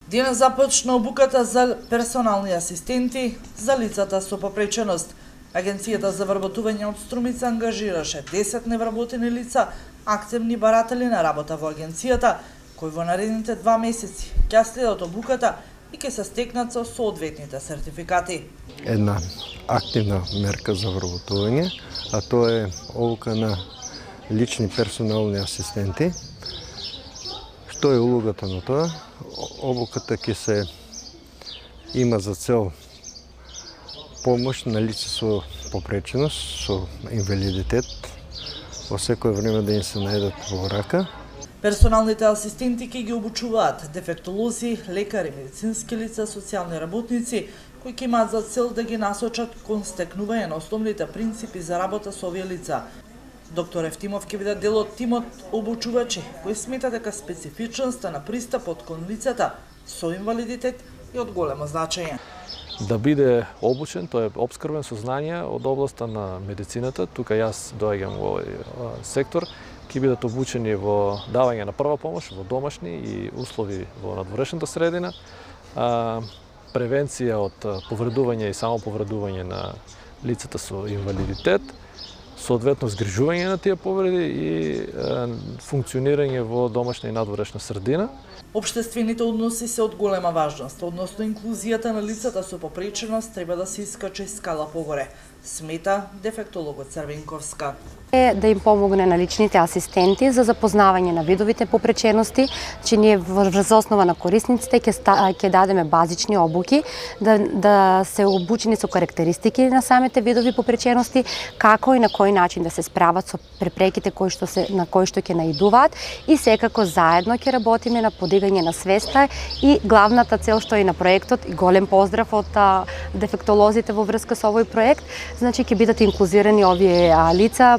Денес започна обуката за персонални асистенти за лицата со попреченост. Агенцијата за вработување од Струмица ангажираше 10 невработени лица, активни баратели на работа во агенцијата, кои во наредните 2 месеци ќе следат обуката и ќе се стекнат со соодветните сертификати. Една активна мерка за вработување, а тоа е обука на лични персонални асистенти. Што е улогата на тоа? Обуката ќе се има за цел помош на лица со попреченост, со инвалидитет, во секое време да им се најдат во рака. Персоналните асистенти ќе ги обучуваат дефектолози, лекари, медицински лица, социјални работници, кои ќе имаат за цел да ги насочат кон стекнување на основните принципи за работа со овие лица. Доктор Евтимов ќе биде дел од тимот обучувачи, кои смета дека специфичноста на пристапот кон лицата со инвалидитет е од големо значење. Да биде обучен, тој е обскрбен со знања од областа на медицината. Тука јас доаѓам во овој сектор, ќе бидат обучени во давање на прва помош во домашни и услови во надворешната средина, превенција од повредување и самоповредување на лицата со инвалидитет, соодветно згрижување на тие повреди и функционирање во домашна и надворешна средина. Обштествените односи се од голема важност, односно инклузијата на лицата со попреченост треба да се искачи скала погоре, смета дефектологот Црвенковска. Да им помогне на личните асистенти за запознавање на видовите попречености, че ние врз основа на корисниците ќе дадеме базични обуки, да се обучени со карактеристики на самите видови попречености, како и на кој начин да се справат со препреките на кои што ќе наидуваат и секако заедно ќе работиме на подигање на свеста и главната цел што е на проектот, и голем поздрав од дефектолозите во врска со овој проект, значи ќе бидат инклузирани овие лица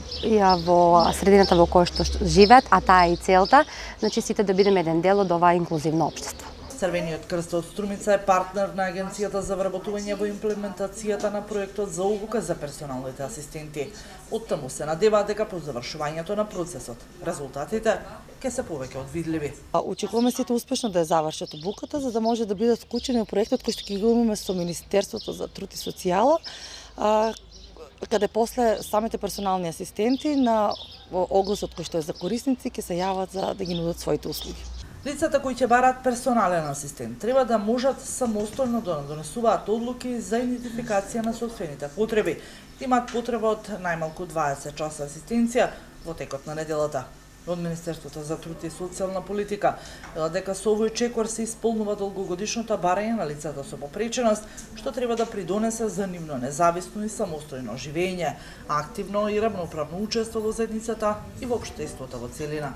во средината во која што живеат, а таа е и целта, значи сите да бидеме еден дел од оваа инклузивно општество. Црвениот крст од Струмица е партнер на Агенцијата за вработување во имплементацијата на проектот за обука за персоналните асистенти. Оттаму се надеваат дека по завршувањето на процесот резултатите ќе се повеќе одвидливи. Очекуваме сите успешно да ја завршат обуката, за да може да бидат вклучени во проектот кој што ќе го имаме со Министерството за труд и социјала, каде после самите персонални асистенти на огласот кој што е за корисници ќе се јават за да ги нудат своите услуги. Лицата кои ќе бараат персонален асистент треба да можат самостојно да донесуваат одлуки за идентификација на сопствените потреби. Имаат потреба од најмалку 20 часа асистенција во текот на неделата. Од Министерството за труд и социјална политика вела дека со овој чекор се исполнува долгогодишното барање на лицата со попреченост, што треба да придонесе за нивно независно и самостојно живење, активно и равноправно учество во заедницата и во општеството во целина.